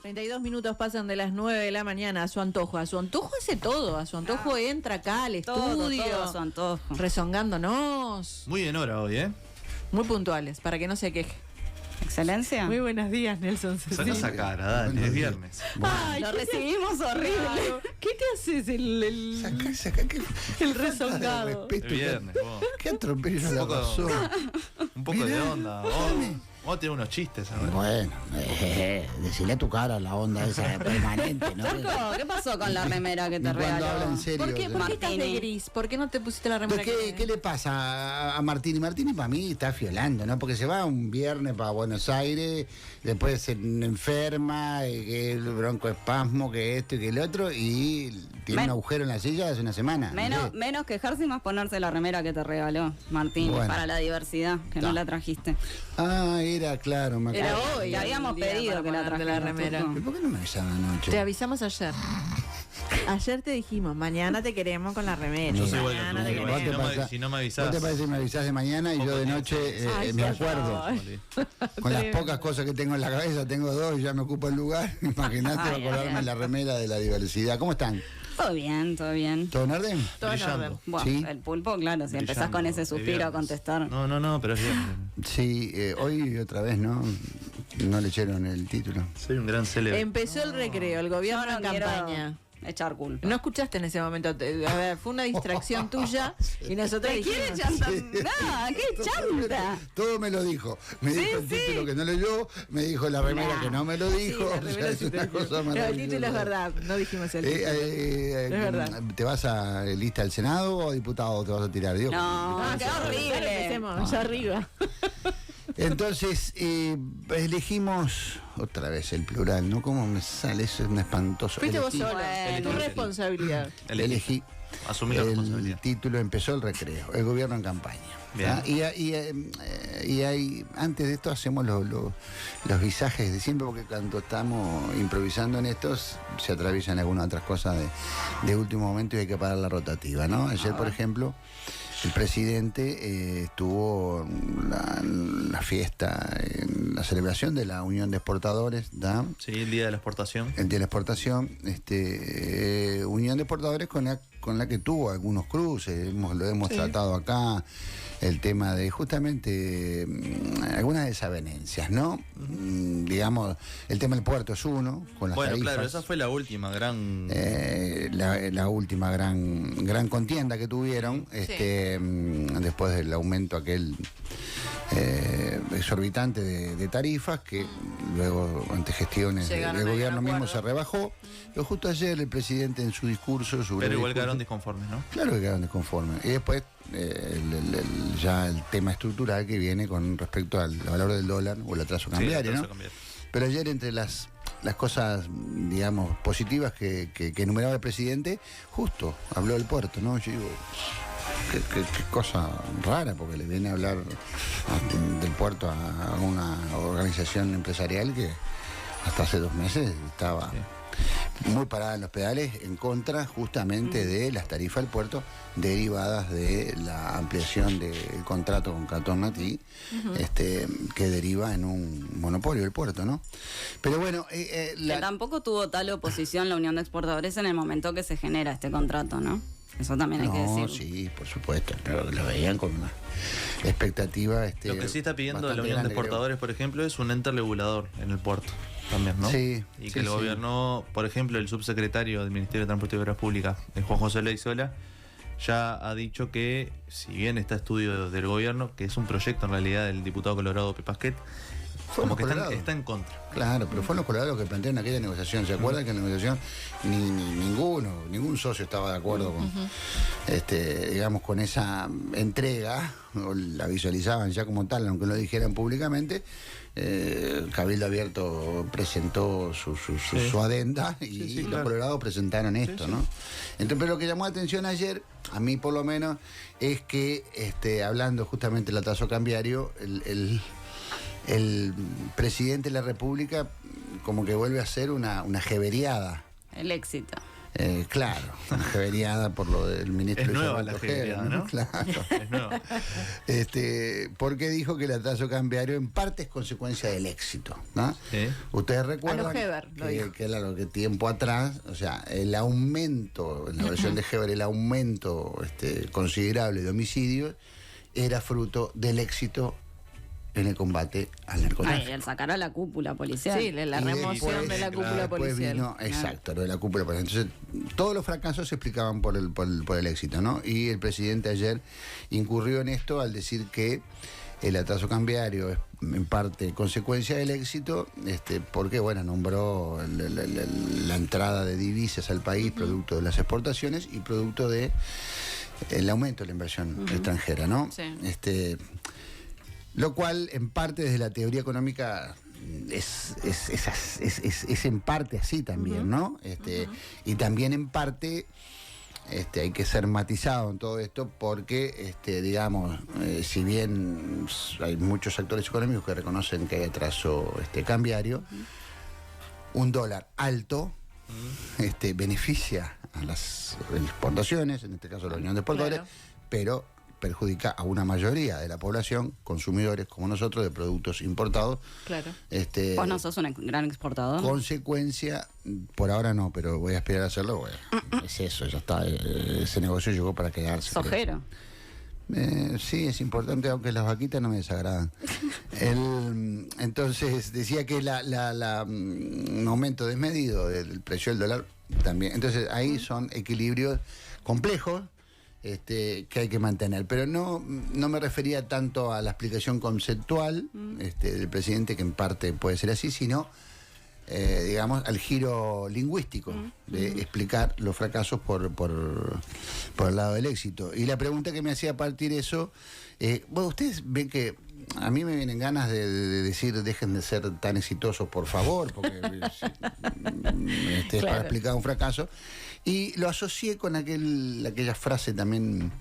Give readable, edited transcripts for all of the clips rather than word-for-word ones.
32 minutos pasan de las 9 de la mañana. A su antojo hace todo. A su antojo entra acá al estudio. Todo a su antojo. Rezongándonos. Muy en hora hoy, ¿eh? Muy puntuales, para que no se queje. Excelencia. Muy buenos días, Nelson. Saca esa cara, dale, es viernes. Ay, lo recibimos horrible. ¿Qué te haces Saca que el rezongado? Es viernes, vos. ¿Qué atropello la pasó? Un poco de onda. Vos tenés unos chistes, ¿sabes? Bueno, decirle a tu cara la onda esa permanente, ¿no? Chaco, ¿qué pasó con la remera que te Cuando habla regaló? en serio. ¿Por qué estás de Martini. gris? ¿Por qué no te pusiste la remera? ¿Qué le pasa a Martini? Martini para mí está fiolando, ¿no? Porque se va un viernes para Buenos Aires, después se enferma, que el broncoespasmo, que esto y que el otro, y tiene un agujero en la silla hace una semana. Menos quejarse y más ponerse la remera que te regaló Martín, Bueno. para la diversidad, que no la trajiste. Ah, era claro, me acuerdo. Era hoy. Te habíamos el día pedido para que la ponerte trajeras, remera. Tuco. ¿Por qué no me avisaban anoche? Te avisamos ayer. Ayer te dijimos, mañana te queremos con la remera. Yo soy igual que Mañana tú, te igual. queremos. Si no me avisás. ¿Vos te parece que me avisás de mañana y yo de noche Ay, me por acuerdo? favor. Con las pocas cosas que tengo en la cabeza, tengo dos y ya me ocupo el lugar. Imagínate Ay, acordarme ay. la remera de la diversidad. ¿Cómo están? Todo bien, todo bien. ¿Todo en orden? Todo en Brillando. orden. Bueno, Sí. el pulpo, claro, si empezás Brillando, con ese es suspiro a viernes. contestar. No, pero es viernes. Sí, hoy otra vez, ¿no? No le echaron el título. Soy un gran célebre. Empezó el recreo, el gobierno Yo no en quiero campaña. echar culpa. No escuchaste en ese momento. A ver, fue una distracción tuya y nosotros ¿Te quiere dijimos. chantar? No, qué chanta. Todo me lo dijo. Me dijo el título que no leyó, me dijo la remera que no me lo dijo. Sí, la o sea, remera es sí te una dijo. cosa No, el maravillosa. título es verdad, no dijimos el título. Es verdad. ¿Te vas a lista del Senado o diputado te vas a tirar? Dios. No, qué Dale, horrible. empecemos, allá arriba. Entonces, elegimos otra vez el plural, ¿no? ¿Cómo me sale? Eso es un espantoso. Fuiste vos Elegí- solo, Bueno. tu responsabilidad. Elegí. Asumí la El responsabilidad. título empezó el recreo, el gobierno en campaña. Bien. ¿Ah? Y ahí, antes de esto hacemos los visajes de siempre, porque cuando estamos improvisando en estos se atraviesan algunas otras cosas de último momento y hay que parar la rotativa, ¿no? Ayer, por ejemplo, el presidente estuvo en la fiesta, en la celebración de la Unión de Exportadores, ¿da? Sí, el día de la exportación. El día de la exportación, Unión de Exportadores con la que tuvo algunos cruces, lo hemos tratado acá, el tema de justamente algunas desavenencias, ¿no? Digamos, el tema del puerto es uno, con las Bueno, tarifas. claro, esa fue la última gran... La última gran contienda que tuvieron, después del aumento aquel exorbitante de tarifas, que luego ante gestiones Llegaron del a un gobierno mismo acuerdo. se rebajó. Pero justo ayer el presidente en su discurso... Pero igual quedaron disconformes, ¿no? Claro que quedaron desconformes. Y después ya el tema estructural que viene con respecto al valor del dólar o el atraso cambiario, Sí, ¿no? Pero ayer entre las cosas, digamos, positivas que enumeraba el presidente, justo habló del puerto, ¿no? Yo digo, qué cosa rara, porque le viene a hablar del puerto a una organización empresarial que hasta hace 2 meses estaba... muy parada en los pedales en contra justamente de las tarifas del puerto derivadas de la ampliación del contrato con Catonati, que deriva en un monopolio del puerto, ¿no? Pero bueno, Que tampoco tuvo tal oposición la Unión de Exportadores en el momento que se genera este contrato, ¿no? Eso también hay que no, decir. sí, por supuesto, pero lo veían con una expectativa. Lo que sí está pidiendo la bastante Unión de grande, creo. Exportadores, por ejemplo, es un ente regulador en el puerto también, ¿no? Sí, Y sí, que el sí. gobierno, por ejemplo, el subsecretario del Ministerio de Transporte y Obras Públicas, Juan José Leizola, ya ha dicho que, si bien está estudio del gobierno, que es un proyecto en realidad del diputado colorado Pepasquet, como que está en contra. Claro, pero fueron los colorados los que plantearon aquella negociación. ¿Se acuerdan que en la negociación ningún socio estaba de acuerdo con, digamos, con esa entrega, o la visualizaban ya como tal, aunque no lo dijeran públicamente? Cabildo Abierto presentó su adenda y los colorados presentaron esto, ¿no? Entonces, pero lo que llamó la atención ayer, a mí por lo menos, es que, hablando justamente del atraso cambiario, el presidente de la República como que vuelve a ser una jeveriada. El éxito. Claro, jeveriada por lo del ministro. Es nueva Roberto la jeveriada, Heber, ¿no? Claro. Es nuevo. Porque dijo que el atraso cambiario en parte es consecuencia del éxito, ¿no? Sí. Ustedes recuerdan A lo Heber, lo dijo. que tiempo atrás, o sea, el aumento, en la versión de Heber, el aumento considerable de homicidios era fruto del éxito en el combate al narcotráfico. Ay, el sacar a la cúpula policial. Sí, la Y remoción después, de la cúpula después policial. vino, exacto, lo de la cúpula policial. Entonces, todos los fracasos se explicaban por el éxito, ¿no? Y el presidente ayer incurrió en esto al decir que el atraso cambiario es en parte consecuencia del éxito, porque, bueno, nombró la entrada de divisas al país, producto de las exportaciones y producto de el aumento de la inversión extranjera, ¿no? Sí. Lo cual, en parte, desde la teoría económica, es en parte así también, ¿no? Y también en parte hay que ser matizado en todo esto porque, digamos, si bien hay muchos actores económicos que reconocen que hay atraso cambiario, un dólar alto beneficia a las exportaciones, en este caso la Unión de Exportadores, Claro. pero perjudica a una mayoría de la población, consumidores como nosotros, de productos importados. Claro. Vos no sos un gran exportador. Consecuencia, por ahora no, pero voy a aspirar a hacerlo. Bueno, es eso, ya está. Ese negocio llegó para quedarse. creo. Sojero. Sí, es importante, aunque las vaquitas no me desagradan. Entonces, decía que un aumento desmedido del precio del dólar también. Entonces, ahí son equilibrios complejos que hay que mantener. Pero no me refería tanto a la explicación conceptual del presidente, que en parte puede ser así, sino, digamos, al giro lingüístico de explicar los fracasos por el lado del éxito. Y la pregunta que me hacía a partir de eso, bueno, ustedes ven que a mí me vienen ganas de decir dejen de ser tan exitosos, por favor, porque es para explicar un fracaso. Y lo asocié con aquella frase también,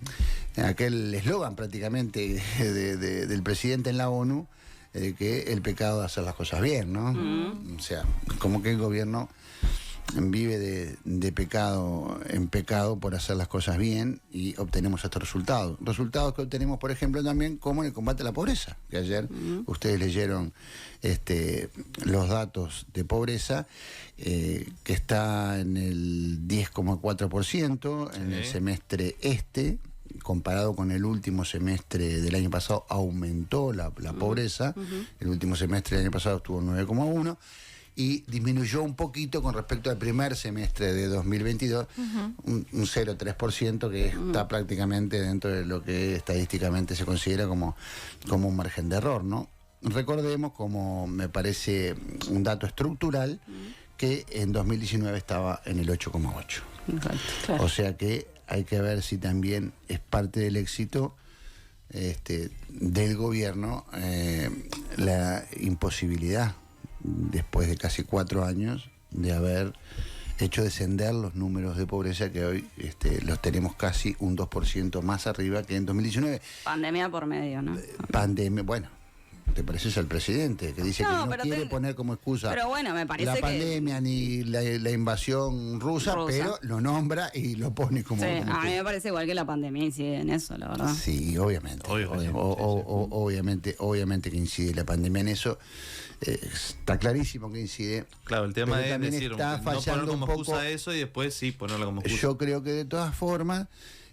aquel eslogan prácticamente del presidente en la ONU, que el pecado de hacer las cosas bien, ¿no? O sea, como que el gobierno vive de pecado en pecado por hacer las cosas bien y obtenemos estos resultados. Resultados que obtenemos, por ejemplo, también como en el combate a la pobreza, que ayer ustedes leyeron los datos de pobreza, que está en el 10,4% en el semestre comparado con el último semestre del año pasado, aumentó la pobreza. El último semestre del año pasado estuvo en 9,1%. Y disminuyó un poquito con respecto al primer semestre de 2022, un 0,3%, que está prácticamente dentro de lo que estadísticamente se considera como un margen de error, ¿no? Recordemos, como me parece un dato estructural, que en 2019 estaba en el 8,8%. Claro. O sea que hay que ver si también es parte del éxito del gobierno la imposibilidad, después de casi 4 años, de haber hecho descender los números de pobreza, que hoy los tenemos casi un 2% más arriba que en 2019. Pandemia por medio, ¿no? Pandemia, bueno, te pareces al presidente, que dice que no quiere poner como excusa pero bueno, me parece la que pandemia ni la invasión rusa, pero lo nombra y lo pone como... Sí, como a mí que- me parece igual que la pandemia incide en eso, la verdad. Sí, obviamente. Obviamente que incide la pandemia en eso. Está clarísimo que incide. Claro, el tema Pero es también decir, está no poner fallando como un poco. excusa eso y después sí ponerlo como excusa. Yo creo que de todas formas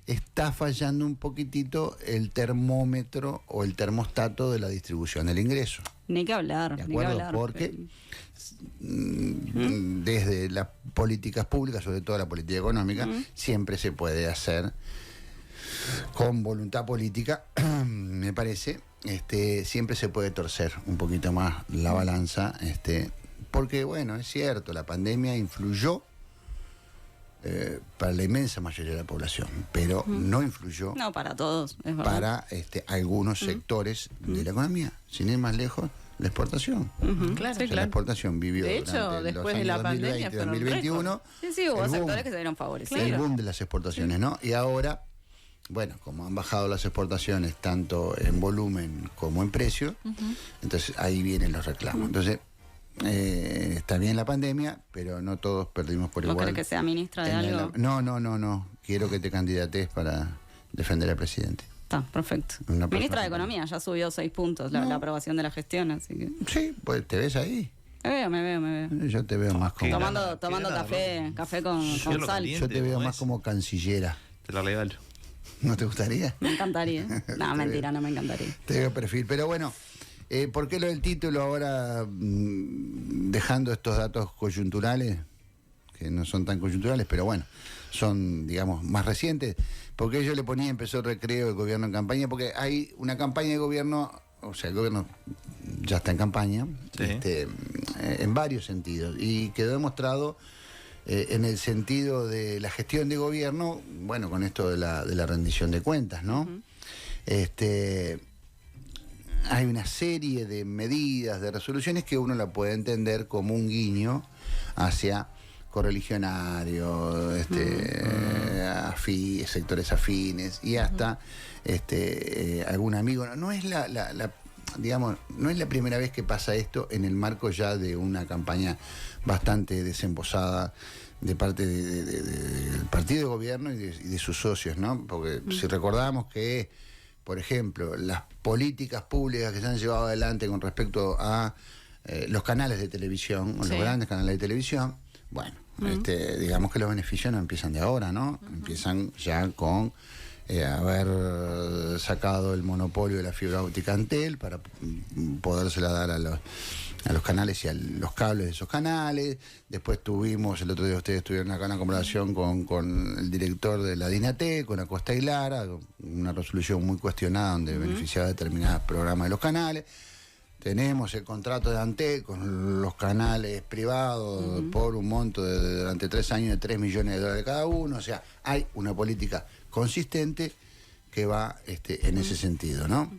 está fallando un poquitito el termómetro o el termostato de la distribución del ingreso. Ni que hablar, ¿De ni que acuerdo? hablar. Porque desde las políticas públicas, sobre todo la política económica, siempre se puede hacer con voluntad política, me parece, siempre se puede torcer un poquito más la balanza, porque bueno, es cierto, la pandemia influyó para la inmensa mayoría de la población, pero no influyó No, para todos, es verdad. para algunos sectores de la economía. Sin ir más lejos, la exportación. Claro, O sea, la exportación vivió De hecho, durante después los de la años pandemia 2020, fueron 2021. Sí, hubo el boom. sectores que se vieron favorecidos. El boom de las exportaciones, ¿no? Y ahora, bueno, como han bajado las exportaciones tanto en volumen como en precio, entonces ahí vienen los reclamos. Entonces, está bien la pandemia, pero no todos perdimos por ¿Vos igual. querés que sea ministra de en algo? No. Quiero que te candidates para defender al presidente. Está, perfecto. Una persona Ministra de que- Economía, ya subió 6 puntos la aprobación de la gestión, así que... Sí, pues te ves ahí. Me veo. Yo te veo más como... Qué Tomando gana, café con Hierro sal. caliente. Yo te veo ¿cómo más es? como cancillera. Te la regalo. ¿No te gustaría? Me encantaría. No, mentira, no me encantaría. Te veo perfil. Pero bueno, ¿por qué lo del título ahora, dejando estos datos coyunturales, que no son tan coyunturales, pero bueno, son, digamos, más recientes? Porque yo le ponía, empezó el recreo, el gobierno en campaña, porque hay una campaña de gobierno, o sea, el gobierno ya está en campaña, Sí. en varios sentidos, y quedó demostrado en el sentido de la gestión de gobierno, bueno, con esto de la rendición de cuentas, ¿no? Hay una serie de medidas, de resoluciones que uno la puede entender como un guiño hacia correligionarios, sectores afines y hasta algún amigo. No es digamos, no es la primera vez que pasa esto en el marco ya de una campaña bastante desembosada de parte del partido de gobierno y de sus socios, ¿no? Porque si recordamos que, por ejemplo, las políticas públicas que se han llevado adelante con respecto a los canales de televisión, o los grandes canales de televisión, bueno, digamos que los beneficios no empiezan de ahora, ¿no? Empiezan ya con haber sacado el monopolio de la fibra óptica Antel para podérsela dar a los canales y a los cables de esos canales. Después tuvimos, el otro día ustedes tuvieron acá una conversación con el director de la DINATEC, con Acosta y Lara, una resolución muy cuestionada donde beneficiaba determinados programas de los canales. Tenemos el contrato de Antel con los canales privados por un monto durante 3 años de $3 millones cada uno. O sea, hay una política consistente que va en ese sentido, ¿no?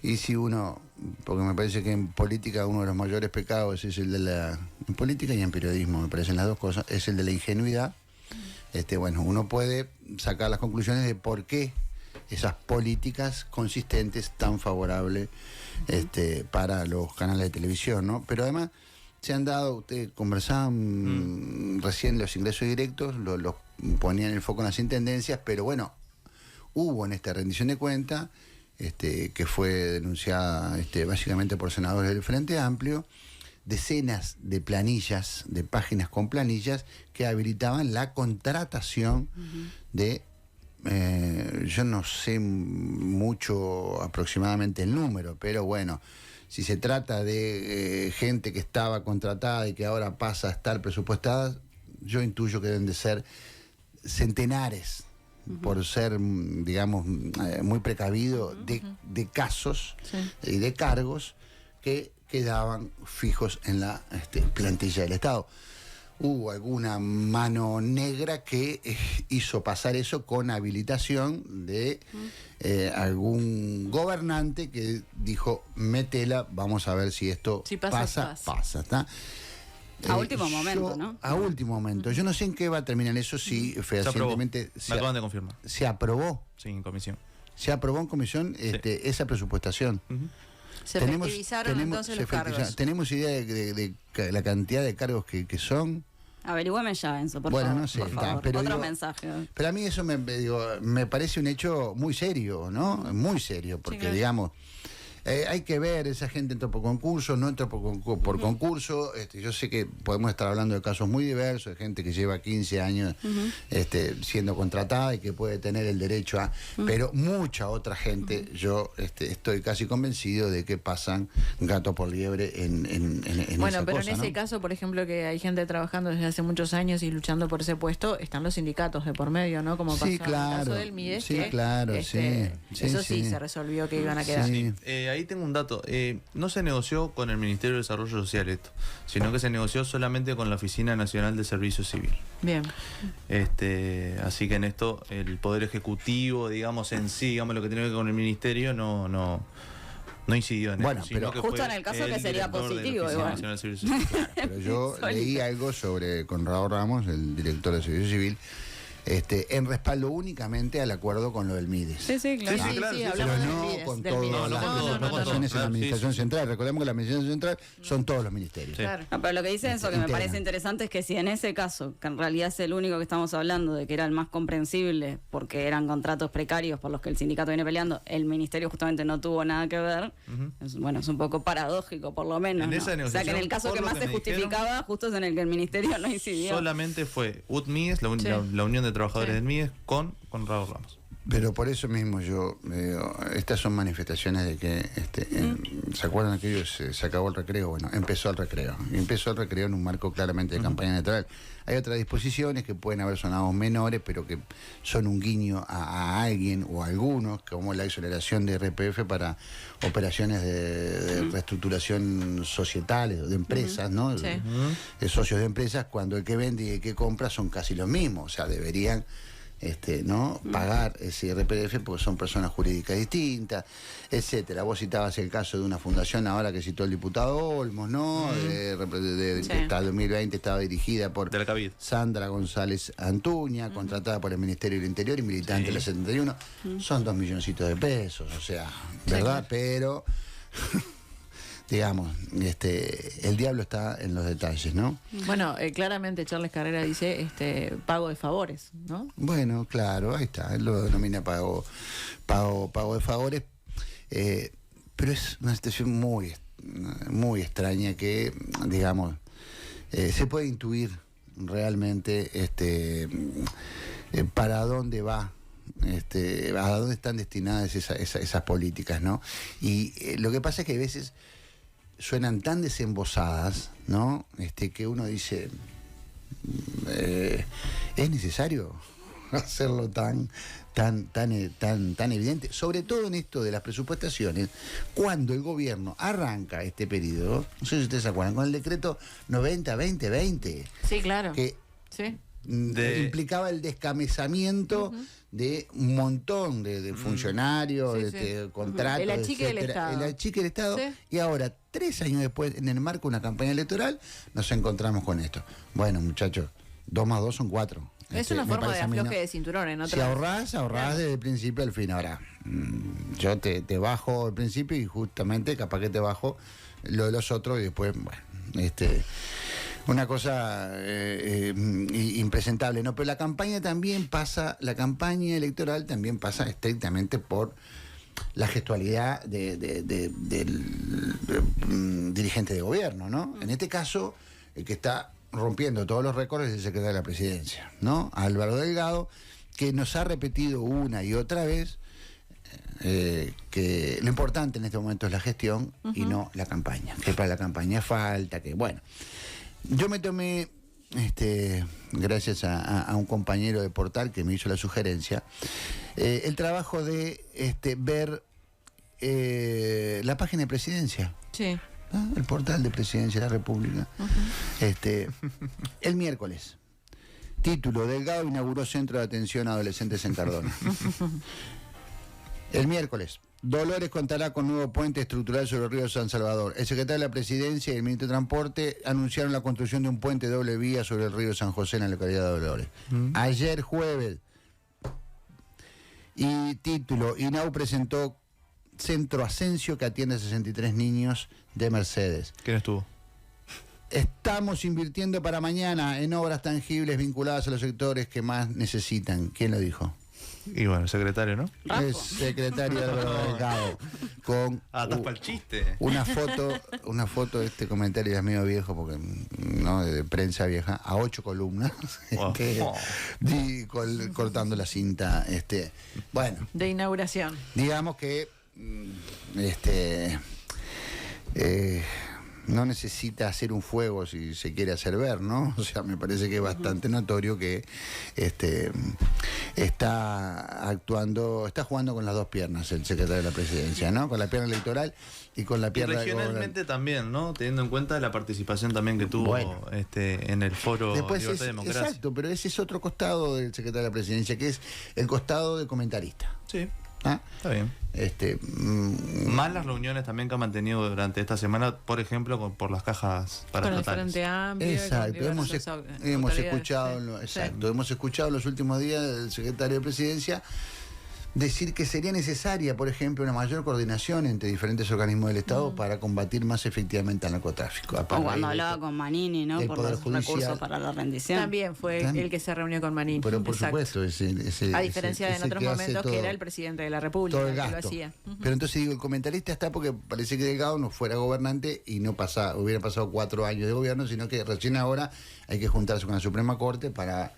Y si uno, porque me parece que en política uno de los mayores pecados es el de en política y en periodismo, me parecen las dos cosas, es el de la ingenuidad. Bueno, uno puede sacar las conclusiones de por qué esas políticas consistentes tan favorables para los canales de televisión, ¿no? Pero además se han dado, ustedes conversaban recién los ingresos directos, los ponían el foco en las intendencias, pero bueno, hubo en esta rendición de cuentas, que fue denunciada básicamente por senadores del Frente Amplio, decenas de planillas, de páginas con planillas que habilitaban la contratación de, yo no sé mucho aproximadamente el número, pero bueno, si se trata de gente que estaba contratada y que ahora pasa a estar presupuestada, yo intuyo que deben de ser centenares, por ser, digamos, muy precavido, de casos y de cargos que quedaban fijos en la plantilla del Estado. Hubo alguna mano negra que hizo pasar eso con habilitación de algún gobernante que dijo, métela, vamos a ver si esto Si pasa, ¿está? A último momento, ¿no? A último momento. Yo no sé en qué va a terminar eso, si fehacientemente Me acaban de confirmar. se aprobó. Sí, en comisión. Se aprobó en comisión esa presupuestación. Se efectivizaron entonces los cargos. ¿Tenemos idea de la cantidad de cargos que son? Averigüeme ya, Enzo, por Bueno, favor. no sé, por está, favor. pero Otro digo, mensaje. Pero a mí eso me parece un hecho muy serio, ¿no? Muy serio, porque claro. digamos, hay que ver, esa gente entró por concurso, no entró por concurso. Yo sé que podemos estar hablando de casos muy diversos, de gente que lleva 15 años siendo contratada y que puede tener el derecho a... Pero mucha otra gente, yo estoy casi convencido de que pasan gato por liebre en Bueno, esa pero cosa, en ese ¿no? caso, por ejemplo, que hay gente trabajando desde hace muchos años y luchando por ese puesto, están los sindicatos de por medio, ¿no? Como pasó Sí, en el claro. caso del MIDES, Sí, que, claro, sí. eso sí se resolvió que iban a quedar. Sí. Ahí tengo un dato. No se negoció con el Ministerio de Desarrollo Social esto, sino que se negoció solamente con la Oficina Nacional de Servicio Civil. Bien. Así que en esto el Poder Ejecutivo, digamos en sí, digamos lo que tiene que ver con el Ministerio, no incidió en Bueno, esto, sino pero que justo fue en el caso que el sería director de la positivo, Oficina igual. Nacional de Servicio Social. Pero yo leí algo sobre Conrado Ramos, el director de Servicio Civil, en respaldo únicamente al acuerdo con lo del Mides. Sí, claro. Sí, claro, sí, hablamos Pero del no Mides, con del todas Mides. las representaciones en la administración central. Recordemos que la administración central son todos los ministerios. Sí. Claro. No, pero lo que dice eso que me Integra. parece interesante es que si en ese caso, que en realidad es el único que estamos hablando, de que era el más comprensible porque eran contratos precarios por los que el sindicato viene peleando, el ministerio justamente no tuvo nada que ver, es un poco paradójico por lo menos. En ¿no? esa O sea que en el negociación, caso por que lo más que se me justificaba, justo es en el que el ministerio no incidió. Solamente fue UTMIES, la Sí. Unión de Trabajadores Sí. del MIES, con Raúl Ramos. Pero por eso mismo yo digo, estas son manifestaciones de que, ¿se acuerdan que se acabó el recreo? Bueno, empezó el recreo. Y empezó el recreo en un marco claramente de campaña electoral. Hay otras disposiciones que pueden haber sonado menores, pero que son un guiño a alguien o a algunos, como la exoneración de RPF para operaciones de reestructuración societales, de empresas, ¿no? Sí. De socios de empresas, cuando el que vende y el que compra son casi los mismos. O sea, deberían ¿no? pagar ese IRPF porque son personas jurídicas distintas, etcétera. Vos citabas el caso de una fundación ahora que citó el diputado Olmos, ¿no? Sí. Que hasta el 2020 estaba dirigida por De la Cavid. Sandra González Antuña, contratada por el Ministerio del Interior y militante de la 71. Son 2 milloncitos de pesos, o sea, ¿verdad? claro. Pero digamos, el diablo está en los detalles, ¿no? Bueno, claramente Charles Carrera dice pago de favores, ¿no? Bueno, claro, ahí está, él lo denomina pago de favores, pero es una situación muy extraña que, digamos, se puede intuir realmente para dónde va. A dónde están destinadas esas políticas, ¿no? Y lo que pasa es que a veces suenan tan desembosadas, ¿no? Que uno dice, ¿es necesario hacerlo tan evidente? Sobre todo en esto de las presupuestaciones, cuando el gobierno arranca este periodo, no sé si ustedes se acuerdan, con el decreto 90-2020, Sí, claro. que Sí. implicaba el descabezamiento de un montón de funcionarios, Sí, de sí. contratos, El achique del etcétera. Estado. El achique del Estado. Sí. Y ahora, 3 años después, en el marco de una campaña electoral, nos encontramos con esto. Bueno, muchachos, 2 más 2 son 4. Es una me forma de parece a mí, afloje ¿no? de cinturón en Si otra. ahorrás Claro. desde el principio al fin. Ahora, yo te bajo el principio y justamente capaz que te bajo lo de los otros y después, bueno, una cosa impresentable, ¿no? Pero la campaña electoral también pasa estrictamente por la gestualidad del dirigente de gobierno, ¿no? En este caso, el que está rompiendo todos los récords es el secretario de la Presidencia, ¿no? Álvaro Delgado, que nos ha repetido una y otra vez que lo importante en este momento es la gestión y no la campaña, que para la campaña falta, que bueno. Yo me tomé, gracias a un compañero de Portal que me hizo la sugerencia, el trabajo de ver la página de Presidencia. Sí. El portal de Presidencia de la República. El miércoles. Título: Delgado inauguró centro de atención a adolescentes en Cardona. El miércoles: Dolores contará con nuevo puente estructural sobre el río San Salvador. El secretario de la Presidencia y el ministro de Transporte anunciaron la construcción de un puente de doble vía sobre el río San José en la localidad de Dolores. Ayer jueves. Y título: INAU presentó Centro Asensio que atiende a 63 niños de Mercedes. ¿Quién estuvo? Estamos invirtiendo para mañana en obras tangibles vinculadas a los sectores que más necesitan. ¿Quién lo dijo? Y bueno, el secretario, ¿no? Rafa. El secretario Álvaro Delgado. Con Estás para el chiste. una foto de este comentario ya es medio viejo porque no de prensa vieja, a 8 columnas, Wow. cortando la cinta. Bueno, De inauguración. digamos que no necesita hacer un fuego si se quiere hacer ver, ¿no? O sea, me parece que es bastante notorio que está jugando con las dos piernas el secretario de la Presidencia, ¿no? Con la pierna electoral y con la Y pierna de regionalmente también, ¿no? Teniendo en cuenta la participación también que tuvo Bueno. en el foro Después Libertad y Democracia. exacto, pero ese es otro costado del secretario de la Presidencia, que es el costado de comentarista. Sí. ¿Ah? Está bien. Más las reuniones también que han mantenido durante esta semana, por ejemplo, por las cajas Con el paraestatales. Frente Amplio. Exacto, hemos escuchado, hemos escuchado en los últimos días del secretario de Presidencia decir que sería necesaria, por ejemplo, una mayor coordinación entre diferentes organismos del Estado para combatir más efectivamente al narcotráfico. O cuando hablaba con Manini, ¿no? Por los recursos para la rendición. También fue el que se reunió con Manini. Pero por supuesto, a diferencia de en otros momentos que era el presidente de la República todo el que gasto. lo hacía. Pero entonces digo, el comentarista está porque parece que Delgado no fuera gobernante y no hubiera pasado 4 años de gobierno, sino que recién ahora hay que juntarse con la Suprema Corte para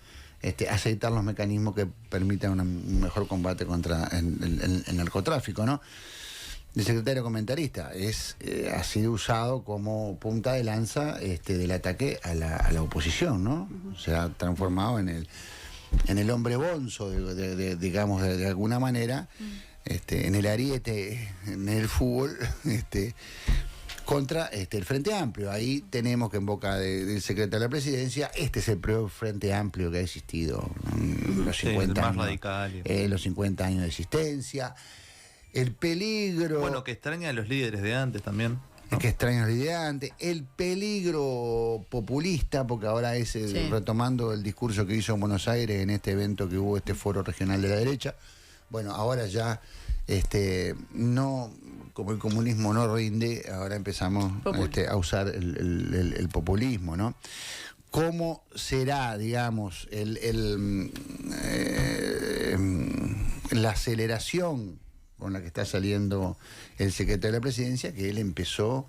aceitar los mecanismos que permitan un mejor combate contra el narcotráfico, ¿no? El secretario comentarista ha sido usado como punta de lanza del ataque a la oposición, ¿no? Se ha transformado en el hombre bonzo, digamos, de alguna manera, en el ariete, en el fútbol, contra el Frente Amplio. Ahí tenemos que en boca del secretario de la Presidencia, este es el peor Frente Amplio que ha existido en los 50 más años, radical. Los 50 años de existencia. El peligro... Bueno, que extraña a los líderes de antes también. ¿no? Que extraña los líderes de antes. El peligro populista, porque ahora retomando el discurso que hizo en Buenos Aires en este evento que hubo, este foro regional de la derecha, bueno, ahora ya no, como el comunismo no rinde, ahora empezamos a usar el populismo, ¿no? ¿Cómo será, digamos, la aceleración con la que está saliendo el secretario de la Presidencia, que él empezó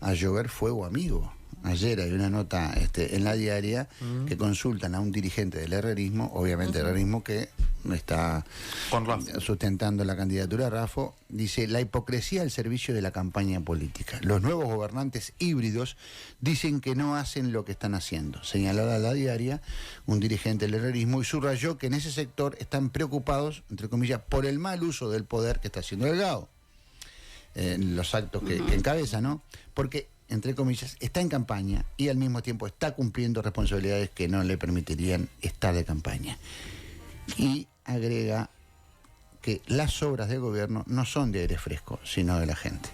a llover fuego amigo? Ayer hay una nota en la diaria que consultan a un dirigente del herrerismo, obviamente el herrerismo que está sustentando la candidatura de Raffo, dice: la hipocresía al servicio de la campaña política. Los nuevos gobernantes híbridos dicen que no hacen lo que están haciendo. Señaló a la diaria un dirigente del herrerismo y subrayó que en ese sector están preocupados, entre comillas, por el mal uso del poder que está haciendo Delgado. En los actos que encabeza, ¿no? Porque, entre comillas, está en campaña y al mismo tiempo está cumpliendo responsabilidades que no le permitirían estar de campaña. Y agrega que las obras del gobierno no son de aire fresco, sino de la gente.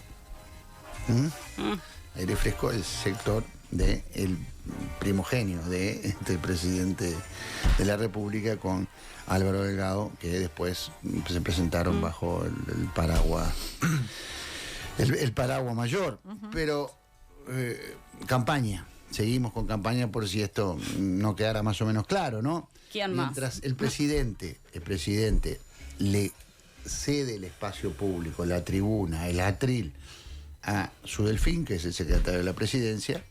Aire fresco es el sector del primogenio del presidente de la República con Álvaro Delgado, que después se presentaron bajo el paraguas el paraguas mayor. Pero campaña, seguimos con campaña por si esto no quedara más o menos claro, ¿no? ¿Quién Mientras más? el presidente le cede el espacio público, la tribuna, el atril a su delfín, que es el secretario de la Presidencia.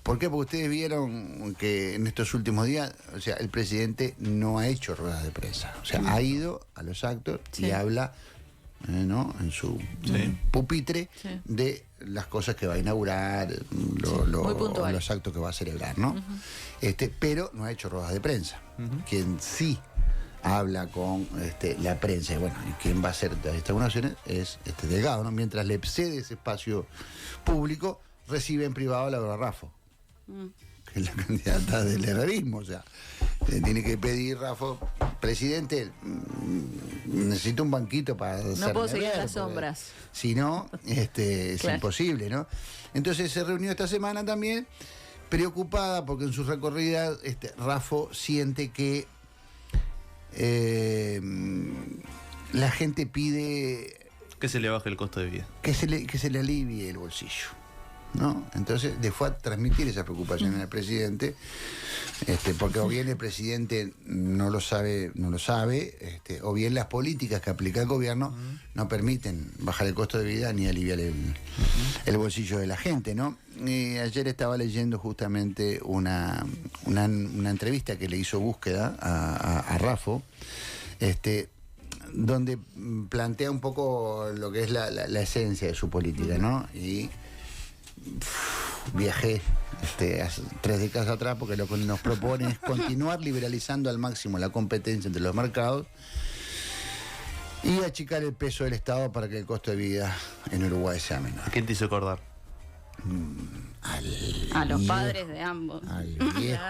¿Por qué? Porque ustedes vieron que en estos últimos días, o sea, el presidente no ha hecho ruedas de prensa. O sea, ha ido a los actos y habla, ¿no?, en su pupitre de las cosas que va a inaugurar, los actos que va a celebrar, ¿no? Pero no ha hecho ruedas de prensa. Quien sí habla con la prensa, y bueno, quien va a hacer estas inauguraciones es Delgado, ¿no? Mientras le cede ese espacio público, recibe en privado a Laura Raffo, que es la candidata del herrerismo. O sea, tiene que pedir Raffo: presidente, necesito un banquito para no puedo seguir en las sombras. Si no, es imposible, ¿no? Entonces se reunió esta semana también, preocupada porque en su recorrida Raffo siente que la gente pide que se le baje el costo de vida, que se le alivie el bolsillo, ¿no? Entonces le fue a transmitir esa preocupación al presidente, porque o bien el presidente no lo sabe, o bien las políticas que aplica el gobierno no permiten bajar el costo de vida ni aliviar el bolsillo de la gente, ¿no? Y ayer estaba leyendo justamente una entrevista que le hizo Búsqueda a Raffo, donde plantea un poco lo que es la esencia de su política, ¿no? Y viajé hace 3 décadas atrás, porque lo que nos propone es continuar liberalizando al máximo la competencia entre los mercados y achicar el peso del Estado para que el costo de vida en Uruguay sea menor. ¿Quién te hizo acordar? A los padres de ambos. Al viejo,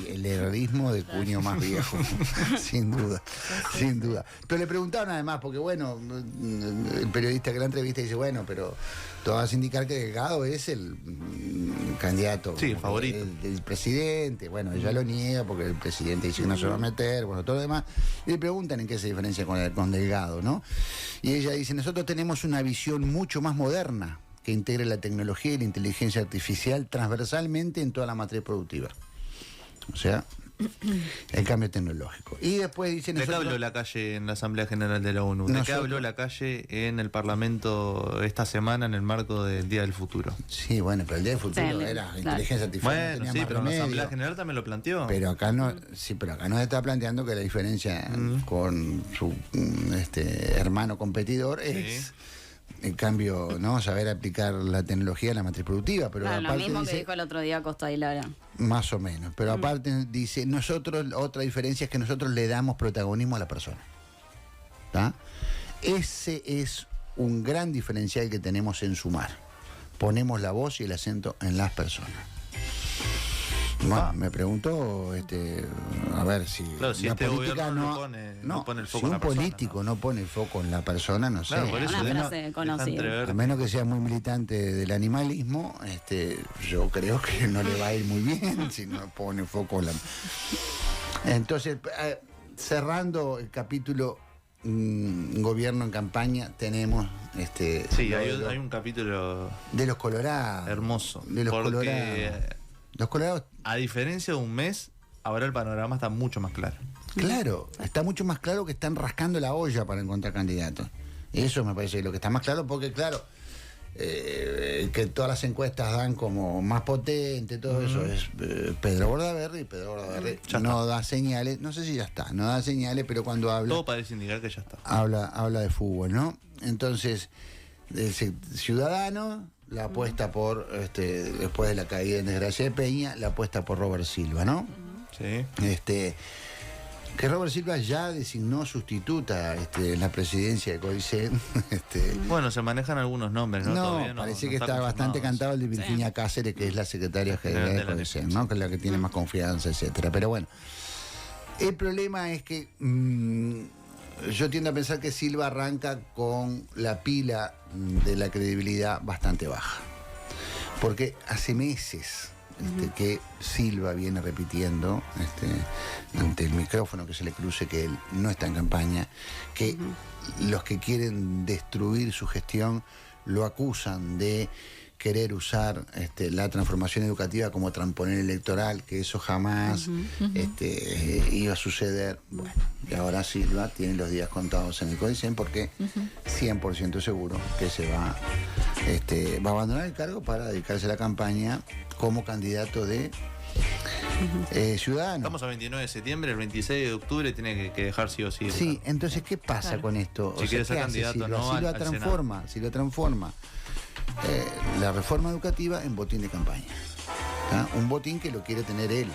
el heroísmo de cuño más viejo, sin duda, sin duda. Pero le preguntaron además, porque bueno, el periodista que la entrevista dice, bueno, pero todo vas a indicar que Delgado es el candidato. Sí, el favorito. El presidente, bueno, ella lo niega porque el presidente dice que no se va a meter, bueno, todo lo demás. Y le preguntan en qué se diferencia con Delgado, ¿no? Y ella dice, nosotros tenemos una visión mucho más moderna que integre la tecnología y la inteligencia artificial transversalmente en toda la matriz productiva. O sea, el cambio tecnológico. Y después dicen... ¿De qué habló la calle en la Asamblea General de la ONU? ¿De qué habló la calle en el Parlamento esta semana en el marco del Día del Futuro? Sí, bueno, pero el Día del Futuro era inteligencia artificial. Bueno, no tenía sí, más pero la remedio. Asamblea General también lo planteó. Pero acá no, sí, pero acá nos está planteando que la diferencia con su hermano competidor es... En cambio, ¿no? Saber aplicar la tecnología en la matriz productiva. Pero Claro, aparte lo mismo dice, que dijo el otro día Costa y Lara. más o menos. Pero aparte dice, nosotros, otra diferencia es que nosotros le damos protagonismo a la persona. ¿Tá? Ese es un gran diferencial que tenemos en Sumar. Ponemos la voz y el acento en las personas. Bueno, me pregunto, a ver si Claro, si la este política gobierno no pone el foco si en la un persona, político no pone el foco en la persona, no Claro, sé. por eso Una deja- frase deja conocida. entrever- A menos que sea muy militante del animalismo, yo creo que no le va a ir muy bien si no pone foco en la... Entonces, cerrando el capítulo gobierno en campaña, tenemos Sí, lo hay de un capítulo de los colorados. hermoso. De los porque, colorados. Los colorados, a diferencia de un mes, ahora el panorama está mucho más claro. claro, está mucho más claro que están rascando la olla para encontrar candidatos. Eso me parece lo que está más claro, porque claro, que todas las encuestas dan como más potente, todo eso es Pedro Bordaberry, y Pedro Bordaberry Ya no da señales, no sé si ya está, no da señales, pero cuando habla, Todo parece indicar que ya está. habla de fútbol, ¿no? Entonces, Ciudadano la apuesta por, después de la caída en desgracia de Peña, la apuesta por Robert Silva, ¿no? Sí. Que Robert Silva ya designó sustituta en la presidencia de Codicen. Bueno, se manejan algunos nombres, ¿no? No, Todavía parece que está está bastante confirmado cantado el de Virginia Cáceres, que es la secretaria general de Codicen, ¿no? Que es la que tiene más confianza, etcétera. Pero bueno, el problema es que yo tiendo a pensar que Silva arranca con la pila de la credibilidad bastante baja. Porque hace meses que Silva viene repitiendo ante el micrófono que se le cruce que él no está en campaña, que los que quieren destruir su gestión lo acusan de querer usar la transformación educativa como trampolín electoral, que eso jamás iba a suceder. Bueno, y ahora Silva tiene los días contados en el Codicen porque 100% seguro que se va a abandonar el cargo para dedicarse a la campaña como candidato de Ciudadano. Estamos a 29 de septiembre, el 26 de octubre tiene que dejar sí o sí. Sí, entonces, ¿qué pasa con esto? Si quiere ser ¿qué hace candidato, Silva? no Silva al transforma, Silva transforma la reforma educativa en botín de campaña. ¿Tá? Un botín que lo quiere tener él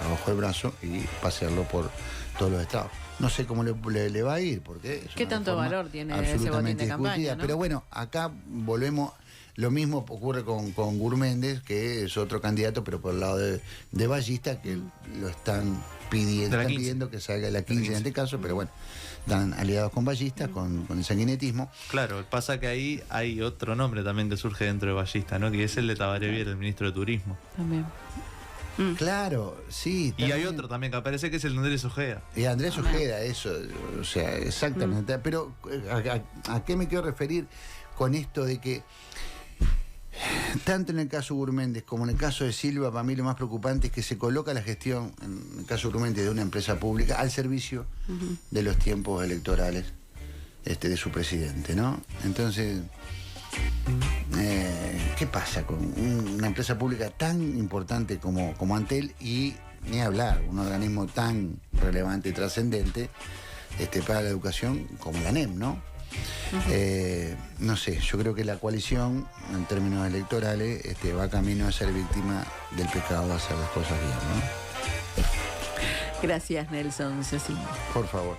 abajo del brazo y pasearlo por todos los estados. No sé cómo le va a ir, porque es ¿Qué una tanto reforma valor tiene ese absolutamente botín de campaña, discutida. ¿no? Pero bueno, acá volvemos. Lo mismo ocurre con Gurméndez, que es otro candidato, pero por el lado de Ballista, que lo están pidiendo, que salga de la 15 en este caso, pero bueno, están aliados con Ballista, con el sanguinetismo. Claro, pasa que ahí hay otro nombre también que surge dentro de Ballista, ¿no? Que es el de Tabaré Viera, el ministro de Turismo. También. Claro, sí. Y hay también. otro también que aparece que es el de Andrés Ojeda. Y Andrés Ojeda, eso, o sea, exactamente. Pero, ¿a qué me quiero referir con esto de que tanto en el caso Gurméndez como en el caso de Silva, para mí lo más preocupante es que se coloca la gestión, en el caso Gurméndez, de una empresa pública al servicio de los tiempos electorales de su presidente, ¿no? Entonces, ¿qué pasa con una empresa pública tan importante como Antel y, ni hablar, un organismo tan relevante y trascendente para la educación como la ANEM, ¿no? No sé, yo creo que la coalición, en términos electorales, va camino a ser víctima del pecado de hacer las cosas bien, ¿no? Gracias, Nelson Cecilio. Por favor.